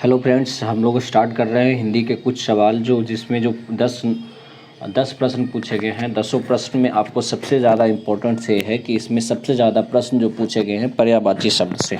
Hello friends, हम लोग start कर रहे हैं हिंदी के कुछ सवाल जिसमें जो 10 प्रश्न पूछे गए हैं। 10 प्रश्न में आपको सबसे ज़्यादा इम्पोर्टेंट से है कि इसमें सबसे ज़्यादा प्रश्न जो पूछे गए हैं पर्यायवाची शब्द से।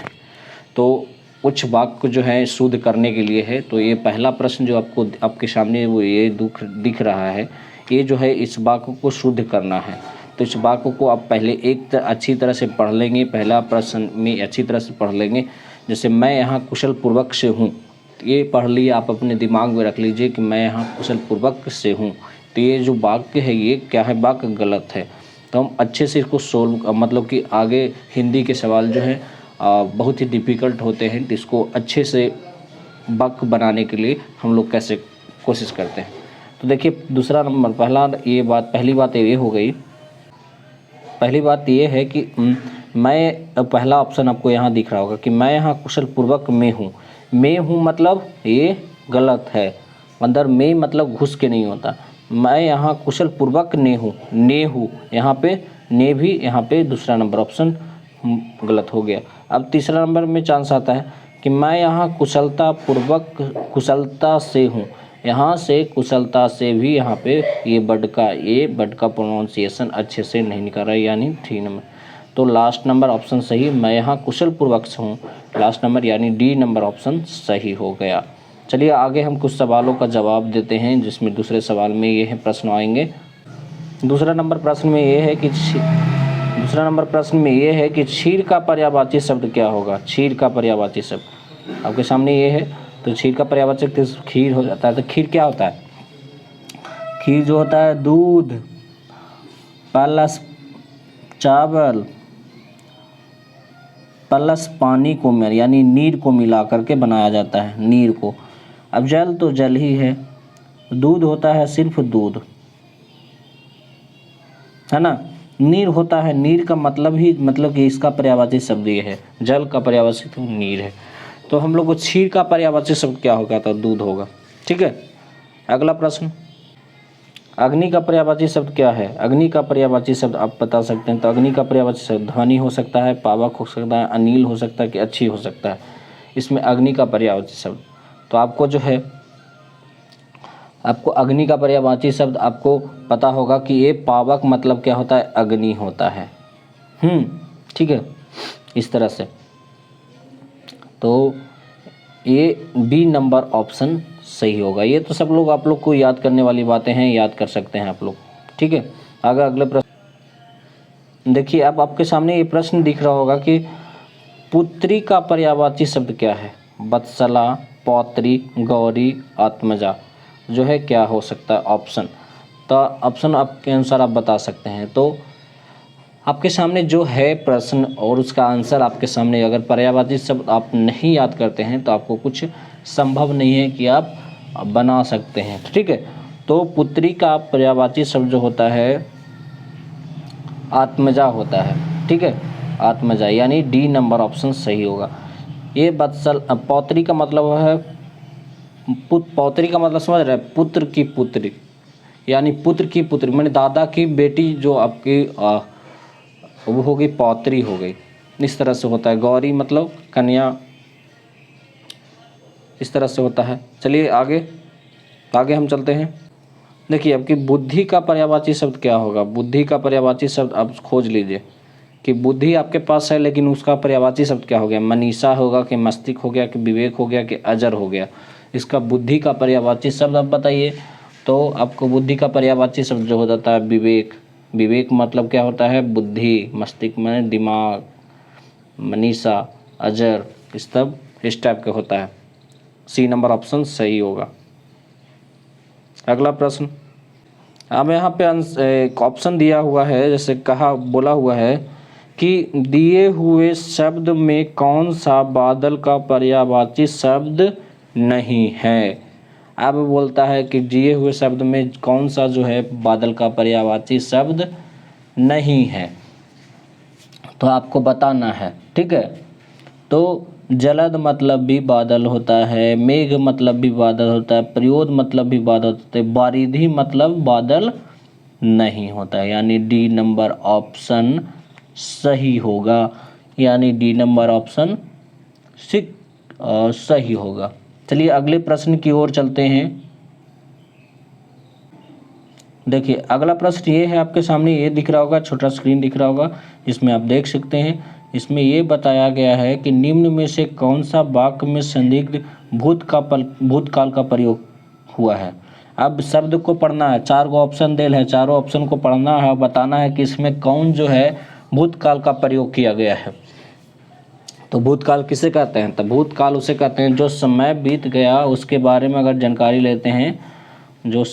तो कुछ वाक्य जो है शुद्ध करने के लिए है। तो ये पहला प्रश्न जो आपको आपके सामने वो ये दिख रहा है, ये जो है इस वाक्य को शुद्ध करना है। तो इस वाक्य को आप पहले अच्छी तरह से पढ़ लेंगे। पहला प्रश्न में अच्छी तरह से पढ़ लेंगे। जैसे मैं यहाँ कुशल पूर्वक से हूँ, ये पढ़ लिए आप अपने दिमाग में रख लीजिए कि मैं यहाँ कुशल पूर्वक से हूँ। तो ये जो वाक्य है ये क्या है, वाक्य गलत है। तो हम अच्छे से इसको सोल्व मतलब कि आगे हिंदी के सवाल जो है बहुत ही डिफ़िकल्ट होते हैं। तो इसको अच्छे से वाक्य बनाने के लिए हम लोग कैसे कोशिश करते हैं। तो देखिए दूसरा नंबर पहली बात ये हो गई। पहली बात ये है कि मैं पहला ऑप्शन आपको यहाँ दिख रहा होगा कि मैं यहाँ कुशल पूर्वक में हूँ। मैं हूँ मतलब ये गलत है। अंदर में मतलब घुस के नहीं होता। मैं यहाँ कुशल पूर्वक ने हूँ यहाँ पे ने भी यहाँ पे दूसरा नंबर ऑप्शन गलत हो गया। अब तीसरा नंबर में चांस आता है कि मैं यहाँ कुशलता से हूँ। यहाँ से कुशलता से भी यहाँ पे ये वर्ड का प्रोनाउंसिएशन अच्छे से नहीं निकल रहा है, यानी 3 नंबर। तो लास्ट नंबर ऑप्शन सही, मैं यहाँ कुशल पूर्वक से हूँ, लास्ट नंबर यानी डी नंबर ऑप्शन सही हो गया। चलिए आगे हम कुछ सवालों का जवाब देते हैं, जिसमें दूसरे सवाल में ये है प्रश्न आएंगे। दूसरा नंबर प्रश्न में ये है कि क्षीर का पर्यायवाची शब्द क्या होगा। क्षीर का पर्यायवाची शब्द आपके सामने ये है। तो क्षीर का पर्यायवाची खीर हो जाता है। तो खीर क्या होता है? खीर जो होता है दूध प्लस चावल प्लस पानी को यानी नीर को मिला करके बनाया जाता है, नीर को। अब जल तो जल ही है, दूध होता है सिर्फ दूध, है ना। नीर होता है, नीर का मतलब कि इसका पर्यायवाची शब्द ये है, जल का पर्यायवाची तो नीर है। तो हम लोग को क्षीर का पर्यायवाची शब्द क्या होगा? तो दूध होगा। ठीक है। अगला प्रश्न, अग्नि का पर्यायवाची शब्द क्या है? अग्नि का पर्यायवाची शब्द आप बता सकते हैं। तो अग्नि का पर्यायवाची शब्द ध्वनि हो सकता है, पावक हो सकता है, अनिल हो सकता है कि अच्छी हो सकता है। इसमें अग्नि का पर्यायवाची शब्द तो आपको जो है आपको अग्नि का पर्यायवाची शब्द आपको पता होगा कि ये पावक मतलब क्या होता है? अग्नि होता है। ठीक है, इस तरह से। तो ये बी नंबर ऑप्शन सही होगा। ये तो सब लोग आप लोग को याद करने वाली बातें हैं, याद कर सकते हैं आप लोग। ठीक है। आगे अगले प्रश्न देखिए। अब आपके सामने ये प्रश्न दिख रहा होगा कि पुत्री का पर्यायवाची शब्द क्या है? वत्सला, पौत्री, गौरी, आत्मजा जो है क्या हो सकता है ऑप्शन? तो ऑप्शन आपके अनुसार आप बता सकते हैं। तो आपके सामने जो है प्रश्न और उसका आंसर आपके सामने, अगर पर्यायवाची शब्द आप नहीं याद करते हैं तो आपको कुछ संभव नहीं है कि आप बना सकते हैं। ठीक है। तो पुत्री का पर्यायवाची शब्द जो होता है आत्मजा होता है। ठीक है, आत्मजा यानी डी नंबर ऑप्शन सही होगा। ये वत्सल पौत्री का मतलब है पौत्री का मतलब समझ रहे हैं? पुत्र की पुत्री, यानी पुत्र की पुत्री मैंने दादा की बेटी जो आपकी वो हो गई, पौत्री हो गई। इस तरह से होता है। गौरी मतलब कन्या, इस तरह से होता है। चलिए आगे हम चलते हैं। देखिए आपकी बुद्धि का पर्यायवाची शब्द क्या होगा? बुद्धि का पर्यायवाची शब्द आप खोज लीजिए कि बुद्धि आपके पास है, लेकिन उसका पर्यायवाची शब्द क्या हो गया? मनीषा होगा कि मस्तिष्क हो गया कि विवेक हो गया कि अजर हो गया? इसका बुद्धि का पर्यायवाची शब्द आप बताइए। तो आपको बुद्धि का पर्यायवाची शब्द जो हो जाता है विवेक। विवेक मतलब क्या होता है? बुद्धि, मस्तिष्क में दिमाग, मनीषा, अजर, इस टाइप का होता है। सी नंबर ऑप्शन सही होगा। अगला प्रश्न, अब यहाँ पे एक ऑप्शन दिया हुआ है, जैसे बोला हुआ है कि दिए हुए शब्द में कौन सा बादल का पर्यायवाची शब्द नहीं है। अब बोलता है कि दिए हुए शब्द में कौन सा जो है बादल का पर्यायवाची शब्द नहीं है, तो आपको बताना है। ठीक है। तो जलद मतलब भी बादल होता है, मेघ मतलब भी बादल होता है, प्रयोद मतलब भी बादल होता है, बारिधि मतलब बादल नहीं होता है, यानी डी नंबर ऑप्शन सही होगा। यानी डी नंबर ऑप्शन सही होगा। चलिए अगले प्रश्न की ओर चलते हैं। देखिए अगला प्रश्न ये है, आपके सामने ये दिख रहा होगा, छोटा स्क्रीन दिख रहा होगा, इसमें आप देख सकते हैं। इसमें ये बताया गया है कि निम्न में से कौन सा वाक्य में संदिग्ध भूतकाल का प्रयोग हुआ है। अब शब्द को पढ़ना है, 4 गो ऑप्शन देल है, चारों ऑप्शन को पढ़ना है, बताना है कि इसमें कौन जो है भूतकाल का प्रयोग किया गया है। तो भूतकाल किसे कहते हैं? तो भूतकाल उसे कहते हैं जो समय बीत गया उसके बारे में अगर जानकारी लेते हैं, जो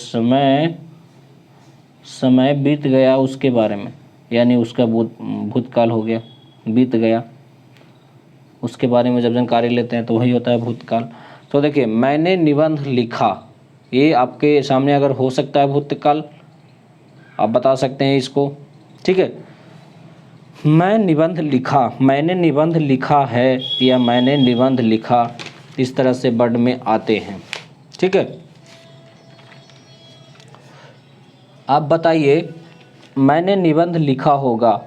समय बीत गया उसके बारे में, यानी उसका भूतकाल हो गया, बीत गया, उसके बारे में जब जानकारी लेते हैं तो वही होता है भूतकाल। तो देखिए मैंने निबंध लिखा, ये आपके सामने अगर हो सकता है भूतकाल, आप बता सकते हैं इसको, ठीक है। मैं निबंध लिखा, मैंने निबंध लिखा है या मैंने निबंध लिखा, इस तरह से वर्ड में आते हैं, ठीक है। आप बताइए मैंने निबंध लिखा होगा,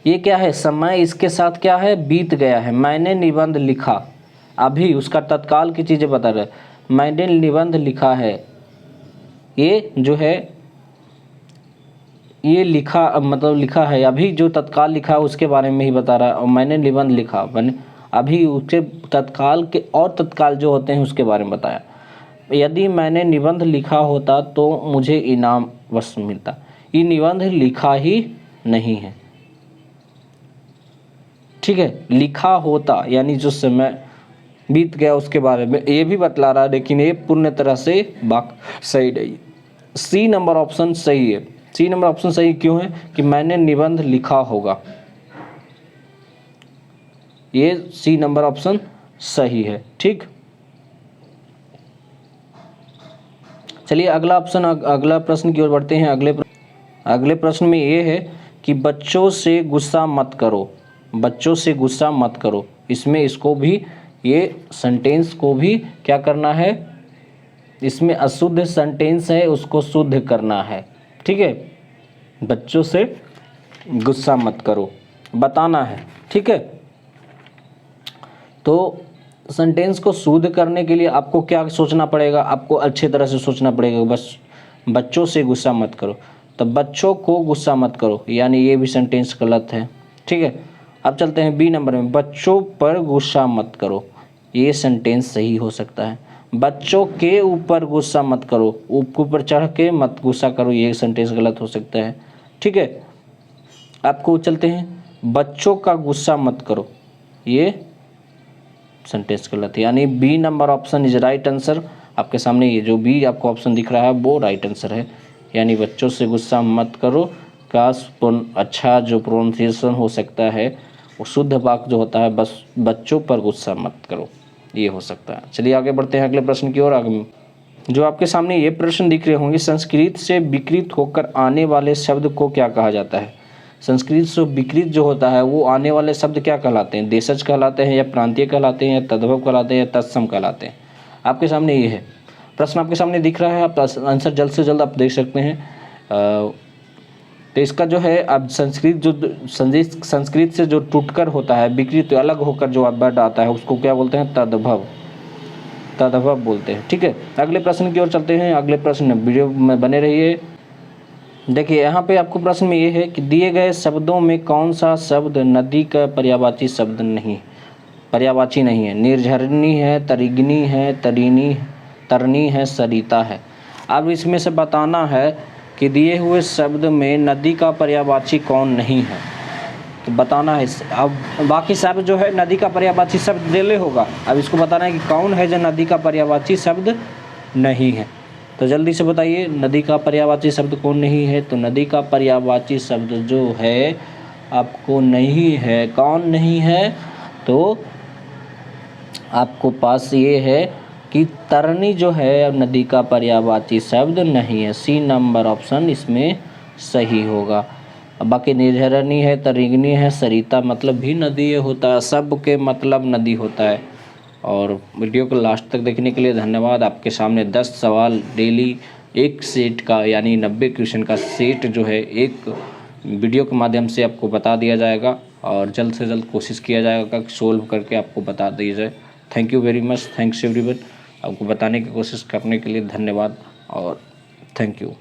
ये क्या है? समय इसके साथ क्या है? बीत गया है। मैंने निबंध लिखा, अभी उसका तत्काल की चीज़ें बता रहे। मैंने निबंध लिखा है, ये जो है ये लिखा मतलब लिखा है, अभी जो तत्काल लिखा है उसके बारे में ही बता रहा है। और मैंने निबंध लिखा, मैंने अभी उसके तत्काल के और तत्काल जो होते हैं उसके बारे में बताया। यदि मैंने निबंध लिखा होता तो मुझे इनाम बस मिलता। ये निबंध लिखा ही नहीं है, ठीक है। लिखा होता यानी जो समय बीत गया उसके बारे में ये भी बतला रहा है, लेकिन ये पूर्ण तरह से बात सही नहीं। सी नंबर ऑप्शन सही है। सी नंबर ऑप्शन सही क्यों है? कि मैंने निबंध लिखा होगा, ये सी नंबर ऑप्शन सही है, ठीक। चलिए अगला प्रश्न की ओर बढ़ते हैं। अगले प्रश्न में ये है कि बच्चों से गुस्सा मत करो, बच्चों से गुस्सा मत करो। इसमें इसको भी, ये सेंटेंस को भी क्या करना है? इसमें अशुद्ध सेंटेंस है, उसको शुद्ध करना है, ठीक है। बच्चों से गुस्सा मत करो बताना है, ठीक है। तो सेंटेंस को शुद्ध करने के लिए आपको क्या सोचना पड़ेगा? आपको अच्छे तरह से सोचना पड़ेगा। बस बच्चों से गुस्सा मत करो, तो बच्चों को गुस्सा मत करो, यानी ये भी सेंटेंस गलत है, ठीक है। अब चलते हैं बी नंबर में, बच्चों पर गुस्सा मत करो, ये सेंटेंस सही हो सकता है। बच्चों के ऊपर गुस्सा मत करो, ऊपर चढ़ के मत गुस्सा करो, ये सेंटेंस गलत हो सकता है, ठीक है। आपको चलते हैं, बच्चों का गुस्सा मत करो, ये सेंटेंस गलत है, यानी B number option is right answer. आपके सामने ये जो बी आपको ऑप्शन दिख रहा है वो राइट आंसर है, यानी बच्चों से गुस्सा मत करो का अच्छा जो प्रोनाउंसिएशन हो सकता है वो शुद्ध वाक्य जो होता है बस बच्चों पर गुस्सा मत करो, ये हो सकता है। चलिए आगे बढ़ते हैं अगले प्रश्न की ओर। आगे जो आपके सामने ये प्रश्न दिख रहे होंगे, संस्कृत से विकृत होकर आने वाले शब्द को क्या कहा जाता है? संस्कृत से विकृत जो होता है वो आने वाले शब्द क्या कहलाते हैं? देशज कहलाते हैं, या प्रांतीय कहलाते हैं, या तद्भव कहलाते हैं, या तत्सम कहलाते हैं? आपके सामने ये है प्रश्न, आपके सामने दिख रहा है, आप आंसर जल्द से जल्द आप देख सकते हैं। तो इसका जो है अब संस्कृत से जो टूटकर होता है, विकृत अलग होकर जो वर्ड आता है उसको क्या बोलते हैं? तद्भव बोलते हैं, ठीक है। अगले प्रश्न की ओर चलते हैं। अगले प्रश्न वीडियो में बने रहिए। देखिए यहाँ पे आपको प्रश्न में ये है कि दिए गए शब्दों में कौन सा शब्द नदी का पर्यायवाची शब्द नहीं, पर्यायवाची नहीं है? निर्झरनी है, तरिगनी है, तरनी है, सरिता है। अब इसमें से बताना है कि दिए हुए शब्द में नदी का पर्यायवाची कौन नहीं है, तो बताना है। अब बाकी शब्द जो है नदी का पर्यायवाची शब्द देले होगा, अब इसको बताना है कि कौन है जो नदी का पर्यायवाची शब्द नहीं है। तो जल्दी से बताइए नदी का पर्यायवाची शब्द कौन नहीं है? तो नदी का पर्यायवाची शब्द जो है आपको नहीं है, कौन नहीं है? तो आपको पास ये है कि तरनी जो है नदी का पर्यायवाची शब्द नहीं है। सी नंबर ऑप्शन इसमें सही होगा। बाकी निर्झरनी है, तरिगनी है, सरिता मतलब भी नदी होता है, सब के मतलब नदी होता है। और वीडियो को लास्ट तक देखने के लिए धन्यवाद। आपके सामने 10 सवाल डेली एक सेट का यानी 90 क्वेश्चन का सेट जो है एक वीडियो के माध्यम से आपको बता दिया जाएगा, और जल्द से जल्द कोशिश किया जाएगा कि सोल्व करके आपको बता दिया जाए। Thank you very much, thanks everyone. आपको बताने की कोशिश करने के लिए धन्यवाद और थैंक यू।